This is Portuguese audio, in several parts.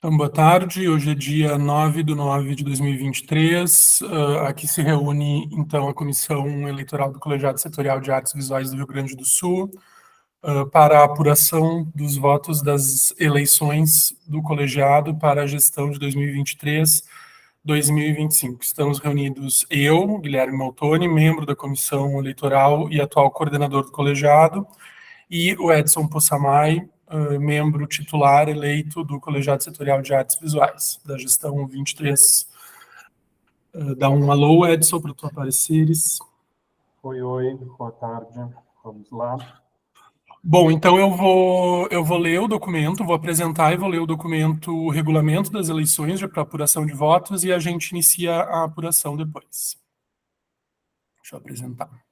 Então, boa tarde. Hoje é dia 9/9/2023. Aqui se reúne, então, a Comissão Eleitoral do Colegiado Setorial de Artes Visuais do Rio Grande do Sul para a apuração dos votos das eleições do colegiado para a gestão de 2023-2025. Estamos reunidos eu, Guilherme Maltoni, membro da Comissão Eleitoral e atual coordenador do colegiado, e o Edson Possamay, membro titular eleito do Colegiado Setorial de Artes Visuais, da gestão 23. Dá um alô, Edson, para tu apareceres. Oi, boa tarde, vamos lá. Bom, então eu vou ler o documento, vou apresentar e vou ler o documento, o regulamento das eleições para apuração de votos, e a gente inicia a apuração depois. Deixa eu apresentar.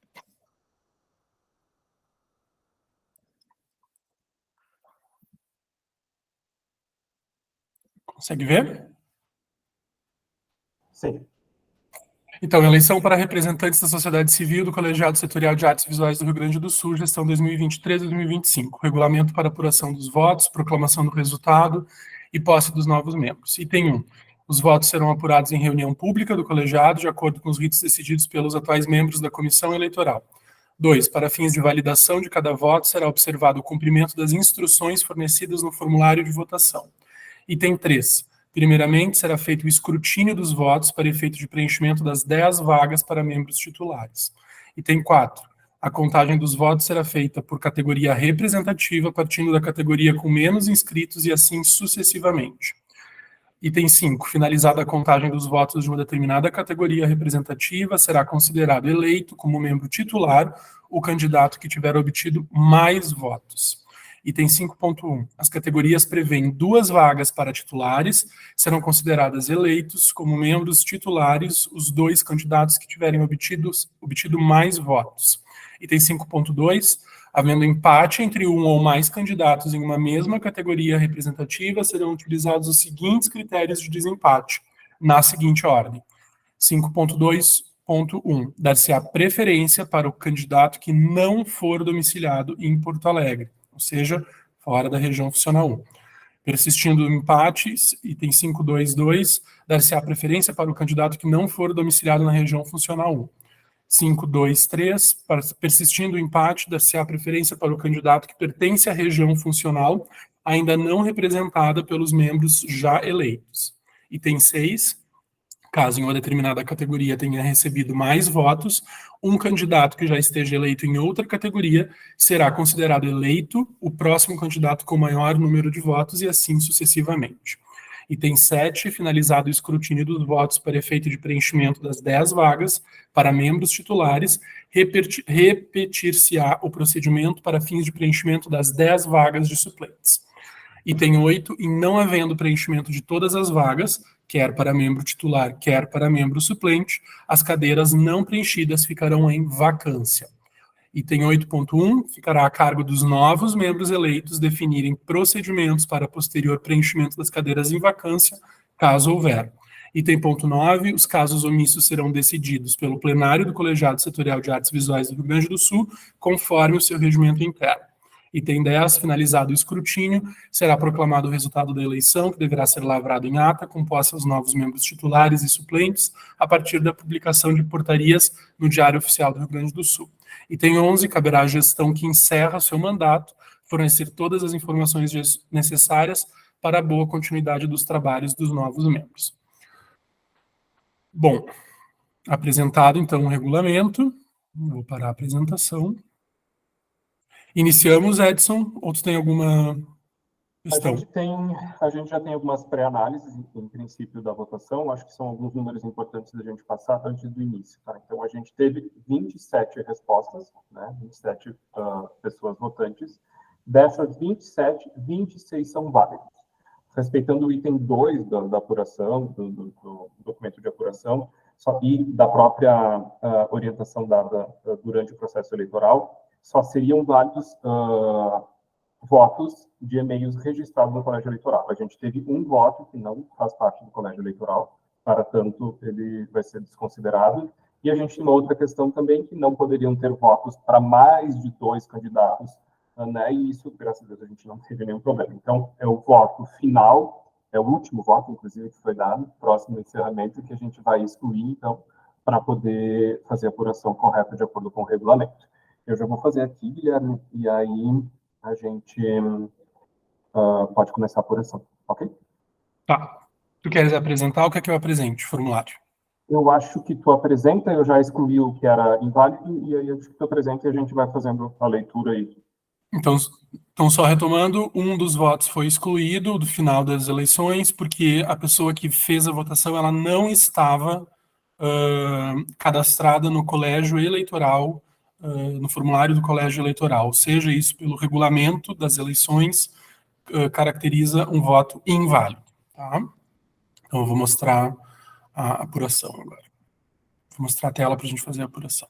Consegue ver? Sim. Então, eleição para representantes da sociedade civil do Colegiado Setorial de Artes Visuais do Rio Grande do Sul, gestão 2023-2025. Regulamento para apuração dos votos, proclamação do resultado e posse dos novos membros. Item 1. Os votos serão apurados em reunião pública do colegiado, de acordo com os ritos decididos pelos atuais membros da comissão eleitoral. 2. Para fins de validação de cada voto, será observado o cumprimento das instruções fornecidas no formulário de votação. Item 3. Primeiramente, será feito o escrutínio dos votos para efeito de preenchimento das 10 vagas para membros titulares. Item 4. A contagem dos votos será feita por categoria representativa, partindo da categoria com menos inscritos e assim sucessivamente. Item 5. Finalizada a contagem dos votos de uma determinada categoria representativa, será considerado eleito como membro titular o candidato que tiver obtido mais votos. Item 5.1. As categorias prevêem 2 vagas para titulares, serão consideradas eleitos como membros titulares os 2 candidatos que tiverem obtido mais votos. Item 5.2. Havendo empate entre um ou mais candidatos em uma mesma categoria representativa, serão utilizados os seguintes critérios de desempate, na seguinte ordem. 5.2.1. Dar-se-á preferência para o candidato que não for domiciliado em Porto Alegre, ou seja, fora da região funcional 1. Persistindo empates, item 5.2.2, dar-se-á preferência para o candidato que não for domiciliado na região funcional 1. 5.2.3, persistindo o empate, dar-se-á preferência para o candidato que pertence à região funcional ainda não representada pelos membros já eleitos. Item 6, caso em uma determinada categoria tenha recebido mais votos, um candidato que já esteja eleito em outra categoria será considerado eleito o próximo candidato com maior número de votos e assim sucessivamente. Item 7, finalizado o escrutínio dos votos para efeito de preenchimento das 10 vagas para membros titulares, repetir-se-á o procedimento para fins de preenchimento das 10 vagas de suplentes. Item 8, em não havendo preenchimento de todas as vagas, quer para membro titular, quer para membro suplente, as cadeiras não preenchidas ficarão em vacância. Item 8.1, ficará a cargo dos novos membros eleitos definirem procedimentos para posterior preenchimento das cadeiras em vacância, caso houver. Item 9, os casos omissos serão decididos pelo plenário do Colegiado Setorial de Artes Visuais do Rio Grande do Sul, conforme o seu regimento interno. Item 10, finalizado o escrutínio, será proclamado o resultado da eleição, que deverá ser lavrado em ata, com posse aos novos membros titulares e suplentes, a partir da publicação de portarias no Diário Oficial do Rio Grande do Sul. Item 11, caberá à gestão que encerra seu mandato fornecer todas as informações necessárias para a boa continuidade dos trabalhos dos novos membros. Bom, apresentado então o regulamento, vou parar a apresentação. Iniciamos, Edson, ou tu tem alguma questão? A gente já tem algumas pré-análises, em princípio, da votação. Acho que são alguns números importantes da gente passar antes do início. Tá? Então, a gente teve 27 respostas, né? 27 pessoas votantes. Dessas 27, 26 são válidas. Respeitando o item 2 da apuração, do documento de apuração, e da própria orientação dada durante o processo eleitoral, só seriam válidos votos de e-mails registrados no colégio eleitoral. A gente teve um voto que não faz parte do colégio eleitoral, para tanto ele vai ser desconsiderado. E a gente tem uma outra questão também, que não poderiam ter votos para mais de 2 candidatos, né? E isso, graças a Deus, a gente não teve nenhum problema. Então, é o voto final é o último voto, inclusive, que foi dado, próximo do encerramento, que a gente vai excluir, então, para poder fazer a apuração correta de acordo com o regulamento. Eu já vou fazer aqui, Guilherme, e aí a gente pode começar a apuração, ok? Tá. Tu queres apresentar ou quer que eu apresente o formulário? Eu acho que tu apresenta, eu já excluí o que era inválido, e aí eu acho que tu apresenta e a gente vai fazendo a leitura aí. Então, só retomando, um dos votos foi excluído do final das eleições, porque a pessoa que fez a votação, ela não estava cadastrada no colégio eleitoral, no formulário do colégio eleitoral, seja isso pelo regulamento das eleições, caracteriza um voto inválido. Tá? Então, eu vou mostrar a apuração agora. Vou mostrar a tela para a gente fazer a apuração.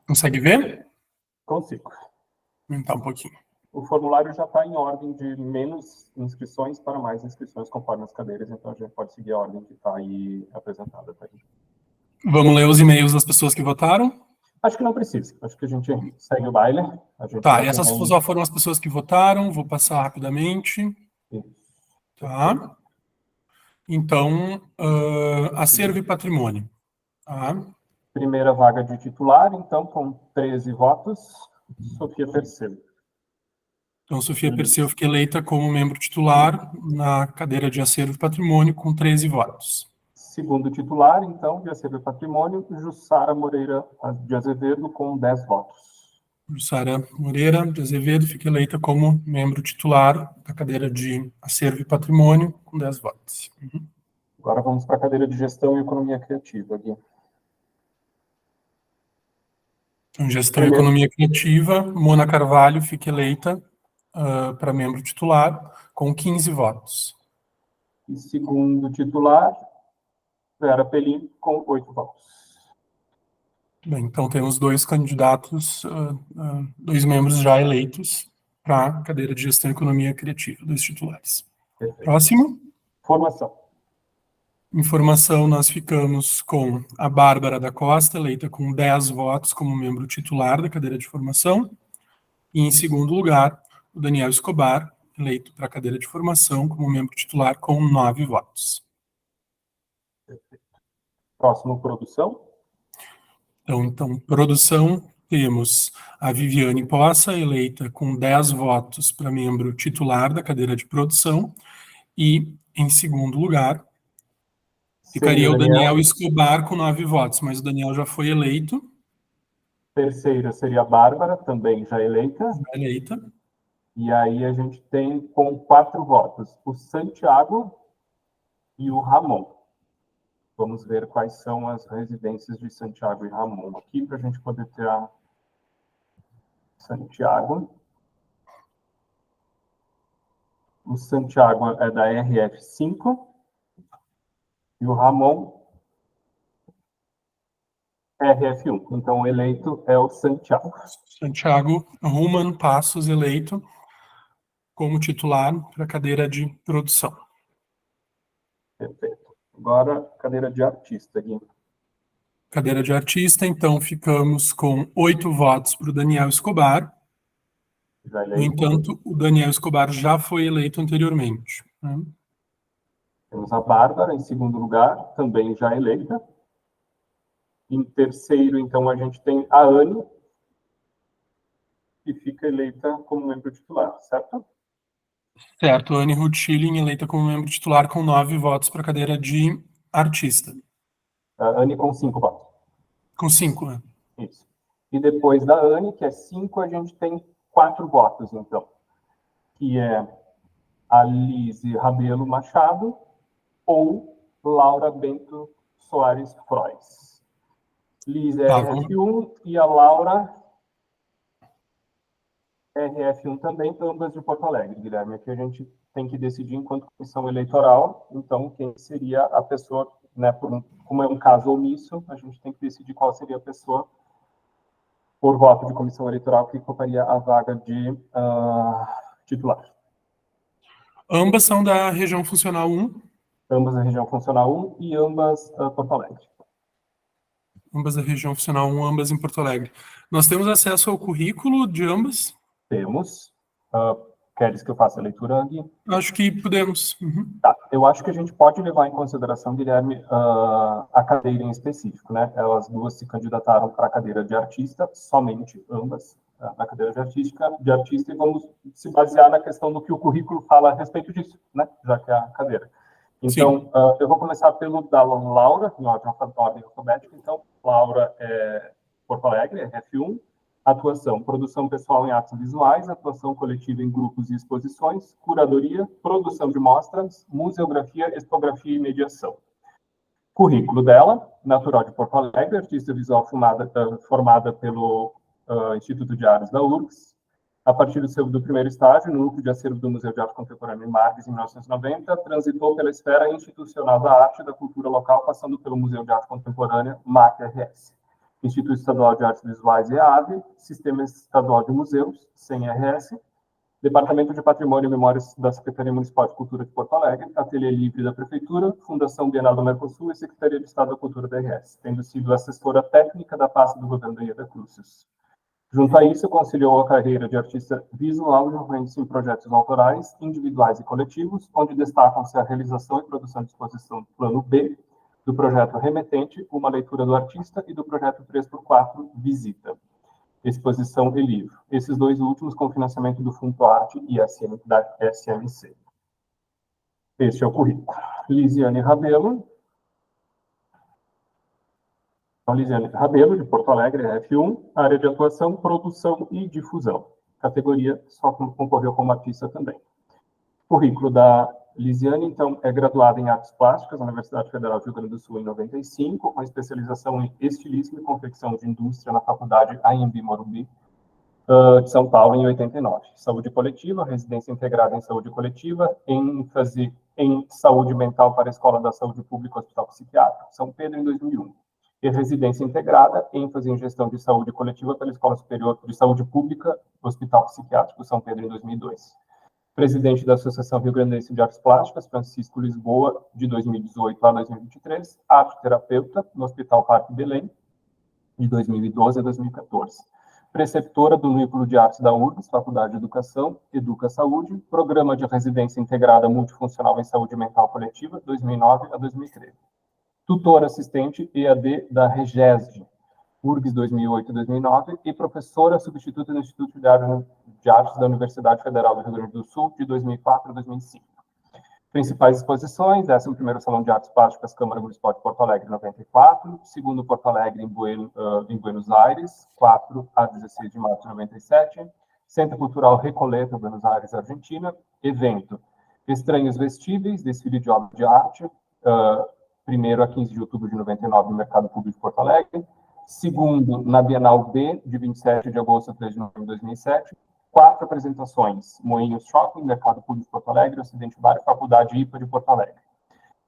Consegue ver? Consigo. Vou aumentar um pouquinho. O formulário já está em ordem de menos inscrições para mais inscrições conforme as cadeiras, então a gente pode seguir a ordem que está aí apresentada. Tá aí. Vamos ler os e-mails das pessoas que votaram? Acho que não precisa, acho que a gente segue o baile. A gente Tá, já e essas tem... só foram as pessoas que votaram, vou passar rapidamente. Tá? Então, acervo e patrimônio. Tá? Primeira vaga de titular, então, com 13 votos, Sofia Perseu. Então, Sofia Perseu fica eleita como membro titular na cadeira de acervo e patrimônio com 13 votos. Segundo titular, então, de acervo e patrimônio, Jussara Moreira de Azevedo, com 10 votos. Jussara Moreira de Azevedo fica eleita como membro titular da cadeira de acervo e patrimônio com 10 votos. Uhum. Agora vamos para a cadeira de gestão e economia criativa, Gui. Então, gestão e economia criativa, Mona Carvalho fica eleita para membro titular com 15 votos. E segundo titular, Vera Pelim, com 8 votos. Bem, então temos dois candidatos, dois membros já eleitos para a cadeira de gestão e economia criativa, dois titulares. Perfeito. Próximo. Formação. Informação, nós ficamos com a Bárbara da Costa, eleita com 10 votos como membro titular da cadeira de formação. E, em segundo lugar, o Daniel Escobar, eleito para a cadeira de formação como membro titular com 9 votos. Próximo, produção. Então, produção, temos a Viviane Poça, eleita com 10 votos para membro titular da cadeira de produção. E, em segundo lugar, ficaria o Daniel Escobar com 9 votos, mas o Daniel já foi eleito. Terceira seria a Bárbara, também já eleita. Eleita. E aí a gente tem com 4 votos o Santiago e o Ramon. Vamos ver quais são as residências de Santiago e Ramon aqui, para a gente poder ter a Santiago. O Santiago é da RF5 e o Ramon RF1. Então, o eleito é o Santiago. Santiago Ruman Passos, eleito como titular para a cadeira de produção. Perfeito. Agora, cadeira de artista, Gui. Cadeira de artista, então ficamos com 8 votos para o Daniel Escobar. No entanto, o Daniel Escobar já foi eleito anteriormente. Temos a Bárbara em segundo lugar, também já eleita. Em terceiro, então, a gente tem a Anne, que fica eleita como membro titular, certo? Certo, Anne Ruth Schilling, eleita como membro titular com 9 votos para a cadeira de artista. A Anne com 5 votos. Com 5, né? Isso. E depois da Anne, que é 5, a gente tem 4 votos, então. Que é a Lise Rabelo Machado ou Laura Bento Soares Frois. Lise é RF1 e a Laura RF1 também, ambas de Porto Alegre, Guilherme. Aqui a gente tem que decidir enquanto comissão eleitoral, então quem seria a pessoa, né, como é um caso omisso, a gente tem que decidir qual seria a pessoa por voto de comissão eleitoral que ocuparia a vaga de titular. Ambas são da região funcional 1. Ambas da região funcional 1 e ambas Porto Alegre. Ambas da região funcional 1, ambas em Porto Alegre. Nós temos acesso ao currículo de ambas? Temos. Queres que eu faça a leitura, Gui? Acho que podemos. Uhum. Tá. Eu acho que a gente pode levar em consideração, Guilherme, a cadeira em específico, né? Elas duas se candidataram para a cadeira de artista, somente ambas na cadeira de artista, e vamos se basear na questão do que o currículo fala a respeito disso, né? Já que é a cadeira. Então, eu vou começar pelo da Laura, em ordem alfabética. Então, Laura é Porto Alegre, é RF1, atuação, produção pessoal em artes visuais, atuação coletiva em grupos e exposições, curadoria, produção de mostras, museografia, expografia e mediação. Currículo dela, natural de Porto Alegre, artista visual formada pelo Instituto de Artes da URGS, a partir do primeiro estágio, no núcleo de acervo do Museu de Arte Contemporânea em Marques, em 1990, transitou pela esfera institucional da arte e da cultura local, passando pelo Museu de Arte Contemporânea, MAC-RS, Instituto Estadual de Artes Visuais, EAV, Sistema Estadual de Museus, CENRS, Departamento de Patrimônio e Memórias da Secretaria Municipal de Cultura de Porto Alegre, Ateliê Livre da Prefeitura, Fundação Bienal do Mercosul e Secretaria de Estado da Cultura da RS, tendo sido assessora técnica da pasta do governo da Ieda Crucis. Junto a isso, conciliou a carreira de artista visual, envolvendo-se em projetos autorais, individuais e coletivos, onde destacam-se a realização e produção de exposição do Plano B, do projeto Remetente, Uma Leitura do Artista, e do projeto 3x4, Visita, exposição e livro. Esses dois últimos com financiamento do Fundo Arte e da SMC. Este é o currículo. Lisiane Rabelo. Lisiane Rabelo, de Porto Alegre, F1, área de atuação, produção e difusão. Categoria só concorreu como artista também. Currículo da Lisiane, então, é graduada em Artes Plásticas na Universidade Federal do Rio Grande do Sul em 95, com especialização em estilismo e confecção de indústria na Faculdade AMB Morumbi, de São Paulo, em 89. Saúde coletiva, residência integrada em saúde coletiva, ênfase em saúde mental para a Escola da Saúde Pública Hospital Psiquiátrico, São Pedro, em 2001. E residência integrada, ênfase em gestão de saúde coletiva pela Escola Superior de Saúde Pública Hospital Psiquiátrico, São Pedro, em 2002. Presidente da Associação Rio Grandense de Artes Plásticas, Francisco Lisboa, de 2018 a 2023, arte terapeuta no Hospital Parque Belém, de 2012 a 2014. Preceptora do Núcleo de Artes da URGS, Faculdade de Educação, Educa Saúde, Programa de Residência Integrada Multifuncional em Saúde Mental Coletiva, 2009 a 2013. Tutora assistente EAD da REGESD, URGS 2008 a 2009, e professora substituta no Instituto de Artes da Universidade Federal do Rio Grande do Sul, de 2004 a 2005. Principais exposições: 11º Salão de Artes Plásticas Câmara Municipal de Porto Alegre, 94, segundo Porto Alegre em Buenos Aires, 4 a 16 de março de 97, Centro Cultural Recoleta, Buenos Aires, Argentina, evento Estranhos Vestíveis, desfile de obra de arte, 1º a 15 de outubro de 99 no Mercado Público de Porto Alegre, segundo na Bienal B, de 27 de agosto a 3 de novembro de 2007, 4 apresentações: Moinhos Shopping, Mercado Público de Porto Alegre, Ocidente Bar, Faculdade IPA de Porto Alegre.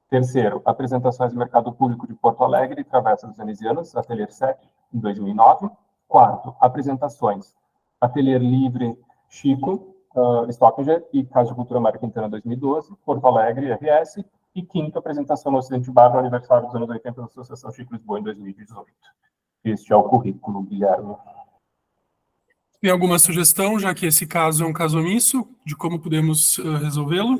Terceiro, apresentações do Mercado Público de Porto Alegre, Travessa dos Venezianos, Ateliê 7, em 2009. Quarto, apresentações: Ateliê Livre Chico, Stockinger e Casa de Cultura Mário Quintana, 2012, Porto Alegre, RS. E quinto, apresentação no Ocidente Bar, no aniversário dos anos 80 da Associação Chico Lisboa, em 2018. Este é o currículo, Guilherme. Tem alguma sugestão, já que esse caso é um caso omisso, de como podemos resolvê-lo?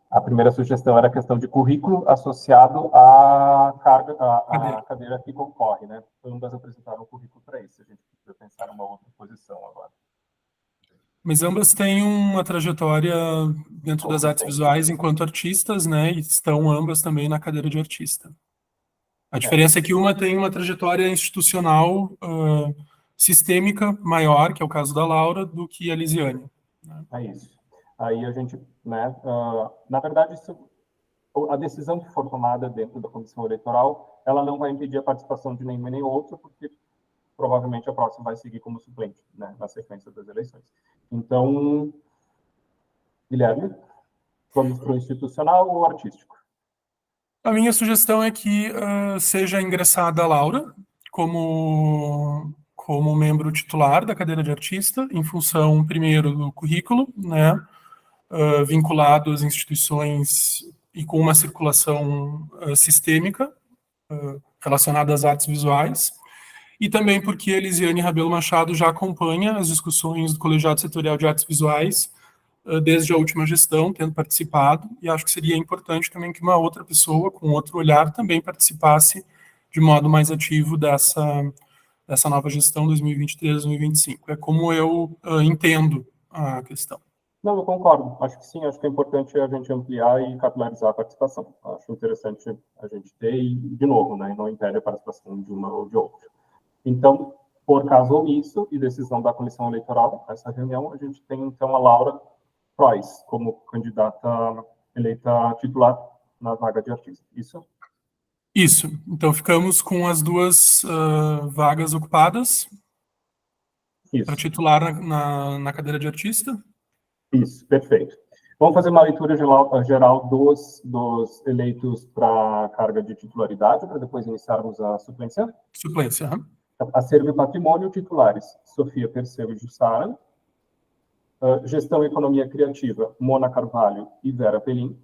A primeira sugestão era a questão de currículo associado à cadeira que concorre, né? Ambas apresentaram o currículo para isso. A gente precisa pensar numa outra posição agora. Mas ambas têm uma trajetória dentro das artes visuais enquanto artistas, né? E estão ambas também na cadeira de artista. A diferença é que uma tem uma trajetória institucional sistêmica maior, que é o caso da Laura, do que a Lisiane. Né? É isso. Aí a gente, né? Na verdade, a decisão que for tomada dentro da comissão eleitoral, ela não vai impedir a participação de nenhuma nem outra, porque provavelmente a próxima vai seguir como suplente, né? Na sequência das eleições. Então, Guilherme, vamos para o institucional ou artístico? A minha sugestão é que seja ingressada a Laura como membro titular da cadeira de artista, em função, primeiro, do currículo, né? vinculado às instituições e com uma circulação sistêmica relacionada às artes visuais, e também porque a Elisiane Rabelo Machado já acompanha as discussões do Colegiado Setorial de Artes Visuais desde a última gestão, tendo participado, e acho que seria importante também que uma outra pessoa, com outro olhar, também participasse de modo mais ativo dessa nova gestão 2023-2025. É como eu entendo a questão. Não, eu concordo. Acho que sim, acho que é importante a gente ampliar e capilarizar a participação. Acho interessante a gente ter, e, de novo, né, não impede a participação de uma ou de outra. Então, por caso omisso e decisão da comissão eleitoral, nessa reunião, a gente tem, então, a Laura Frois como candidata eleita titular na vaga de artista. Isso? Isso. Então, ficamos com as duas vagas ocupadas para titular na cadeira de artista. Isso, perfeito. Vamos fazer uma leitura geral dos eleitos para a carga de titularidade, para depois iniciarmos a suplência? Suplência. Acervo e Patrimônio, titulares: Sofia Perseu e Jussara. Gestão e Economia Criativa, Mona Carvalho e Vera Pelim.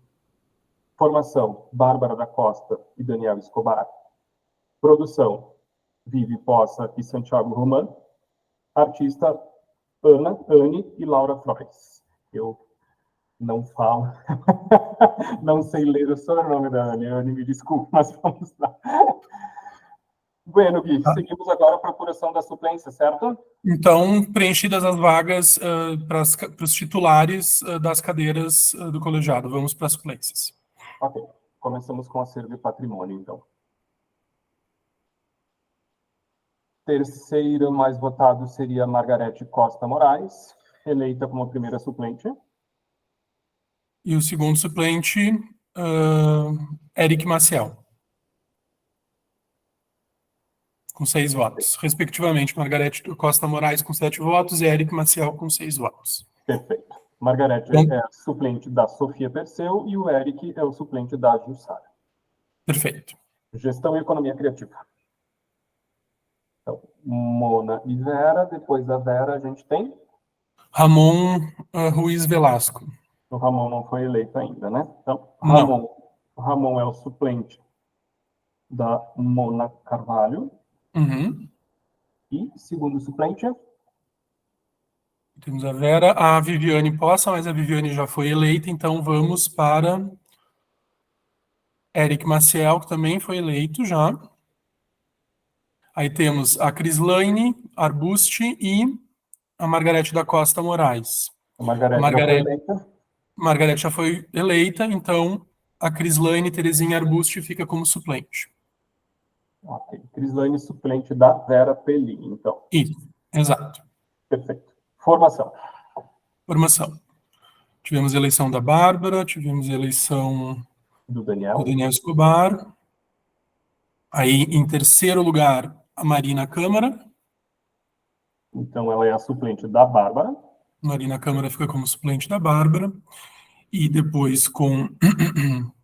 Formação, Bárbara da Costa e Daniel Escobar. Produção, Vivi Poça e Santiago Roman. Artista, Anne e Laura Frois. Eu não falo, não sei ler o sobrenome da Anne, me desculpe, mas vamos lá. Bueno, Gui, seguimos agora a procuração da suplência, certo? Então, preenchidas as vagas para os titulares das cadeiras do colegiado, vamos para as suplências. Ok, começamos com acervo e patrimônio, então. Terceiro mais votado seria Margarete Costa Moraes, eleita como primeira suplente. E o segundo suplente, Eric Maciel, com 6 votos. Respectivamente, Margarete Costa Moraes com 7 votos e Eric Maciel com 6 votos. Perfeito. Margarete é a suplente da Sofia Perseu e o Eric é o suplente da Jussara. Perfeito. Gestão e Economia Criativa. Então, Mona e Vera. Depois da Vera, a gente tem? Ramon Ruiz Velasco. O Ramon não foi eleito ainda, né? Então, Ramon é o suplente da Mona Carvalho. Uhum. E segundo suplente? Temos a Vera, a Viviane Poça, mas a Viviane já foi eleita, então vamos para Eric Maciel, que também foi eleito já. Aí temos a Crislaine Arbusti e a Margarete da Costa Moraes. A Margarete já foi eleita. Margarete já foi eleita, então a Crislaine Terezinha Arbusti fica como suplente. Ok. Crislaine, suplente da Vera Pelim, então. Isso, exato. Perfeito. Formação. Tivemos a eleição da Bárbara, tivemos a eleição do Daniel Escobar. Aí, em terceiro lugar, a Marina Câmara. Então, ela é a suplente da Bárbara. Marina Câmara fica como suplente da Bárbara. E depois, com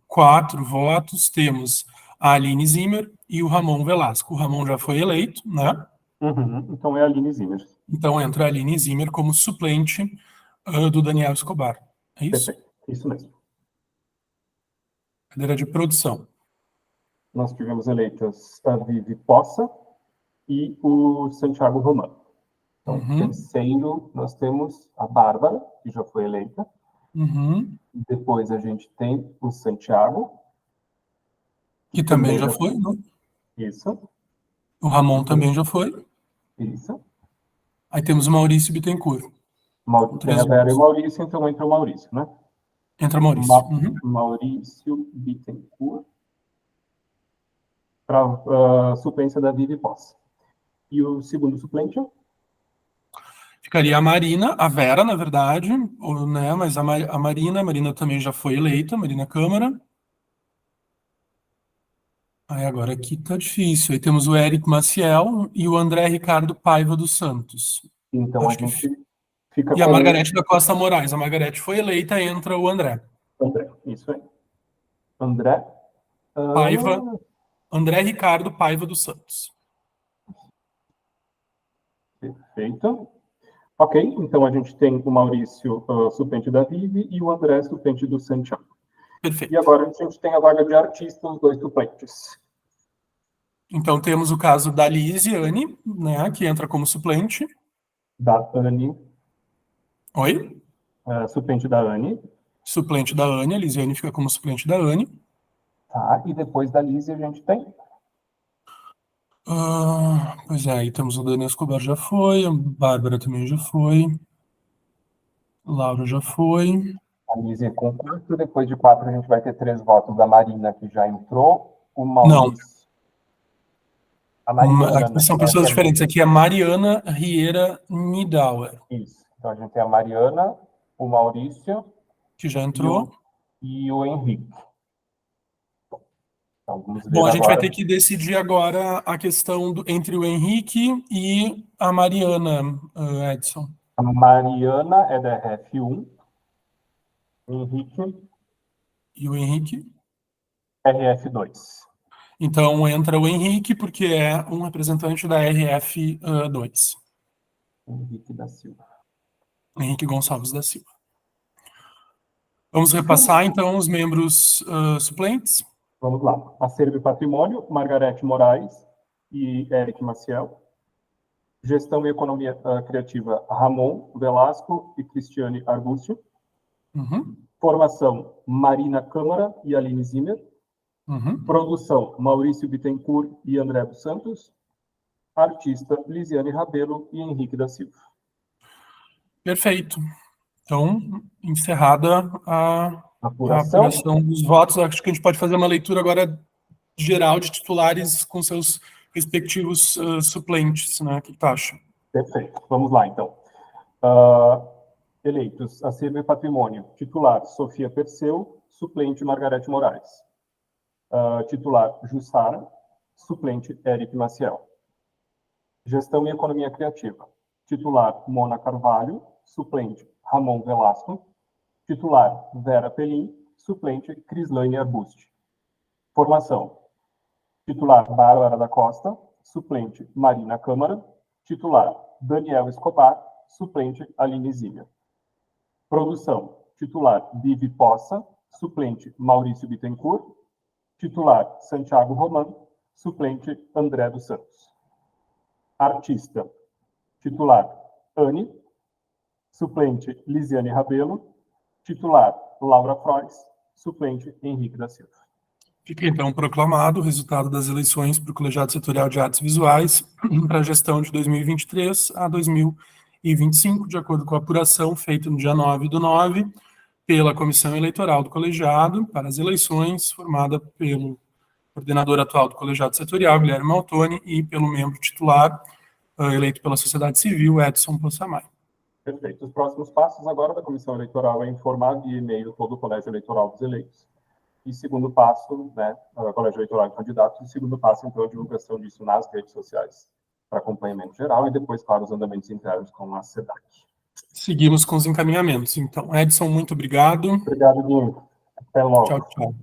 4 votos, temos a Aline Zimmer e o Ramon Velasco. O Ramon já foi eleito, né? Uhum. Então, é a Aline Zimmer. Então, entra a Aline Zimmer como suplente do Daniel Escobar. É isso? Perfeito. Isso mesmo. Cadeira de produção. Nós tivemos eleitas a Vivi Poça e o Santiago Roman. Então, terceiro, nós temos a Bárbara, que já foi eleita. Depois a gente tem o Santiago. Que também já foi, né? Isso. O Ramon também já foi. Isso. Aí temos o Maurício Bittencourt. Tem a Vera e o Maurício, então entra o Maurício, né? Entra o Maurício. Maurício Bittencourt para a suplência da Vivi Posse. E o segundo suplente? Ficaria a Marina, a Vera, na verdade, né? Mas a Marina também já foi eleita, Marina Câmara. Aí agora aqui tá difícil. Aí temos o Eric Maciel e o André Ricardo Paiva dos Santos. Então a gente fica com... E a Margarete da Costa Moraes. A Margarete foi eleita, entra o André. André, isso aí. André? Paiva. André Ricardo Paiva dos Santos. Perfeito. Ok, então a gente tem o Maurício suplente da Vivi e o André suplente do Santiago. Perfeito. E agora a gente tem a vaga de artista, os dois suplentes. Então, temos o caso da Lisiane, né, que entra como suplente. Da Anne, Oi? suplente da Anne. Suplente da Anne, a Lisiane fica como suplente da Anne. Tá, e depois da Lise a gente tem Pois é, aí temos o Daniel Escobar já foi, a Bárbara também já foi, Laura já foi. a Lise com 4, depois de 4 a gente vai ter 3 votos da Marina, que já entrou, o Não, Maurício. A Mariana, aqui né? são pessoas diferentes. Aqui é Mariana Riera Nidauer, Isso. Então a gente tem a Mariana, o Maurício que já e entrou. o Henrique. Então vamos ver Bom, a gente vai agora. ter que decidir agora a questão entre o Henrique e a Mariana, Edson. A Mariana é da RF1, Henrique, E o Henrique? RF2. Então entra o Henrique, porque é um representante da RF2. Henrique da Silva. Henrique Gonçalves da Silva. Vamos repassar, então, os membros suplentes. Vamos lá. Acervo e Patrimônio, Margarete Moraes e Eric Maciel. Gestão e Economia Criativa, Ramon Velasco e Cristiane Arbusti. Uhum, Formação, Marina Câmara e Aline Zimmer. uhum. Produção, Maurício Bittencourt e André dos Santos. Artista, Lisiane Rabelo e Henrique da Silva. Perfeito. Então, encerrada a Apuração. apuração dos votos, acho que a gente pode fazer uma leitura agora geral de titulares com seus respectivos suplentes, né? O que tu acha? Perfeito. Vamos lá, então. Eleitos, Acervo e Patrimônio. Titular, Sofia Perseu. Suplente, Margarete Moraes. Titular, Jussara. Suplente, Eric Maciel. Gestão e Economia Criativa. Titular, Mona Carvalho. Suplente, Ramon Velasco. Titular, Vera Pelim. Suplente, Crislaine Arbusti. Formação. Titular, Bárbara da Costa. Suplente, Marina Câmara. Titular, Daniel Escobar. Suplente, Aline Zimmer. Produção. Titular, Vivi Poça. Suplente, Maurício Bittencourt. Titular, Santiago Roman. Suplente, André dos Santos. Artista. Titular, Anne. Suplente, Lisiane Rabelo. Titular, Laura Frois. Suplente, Henrique da Silva. Fica então proclamado o resultado das eleições para o Colegiado Setorial de Artes Visuais para a gestão de 2023 a 2025, de acordo com a apuração feita no dia 9/9 pela Comissão Eleitoral do Colegiado para as eleições, formada pelo coordenador atual do Colegiado Setorial, Guilherme Maltoni, e pelo membro titular eleito pela sociedade civil, Edson Possamay. Perfeito. Os próximos passos agora da Comissão Eleitoral é informar via e-mail todo o Colégio Eleitoral dos eleitos. E segundo passo, né, o Colégio Eleitoral de Candidatos, e segundo passo, então, a divulgação disso nas redes sociais para acompanhamento geral e depois, claro, os andamentos internos com a SEDAC. Seguimos com os encaminhamentos. Então, Edson, muito obrigado. Obrigado, Guilherme. Até logo. Tchau, tchau.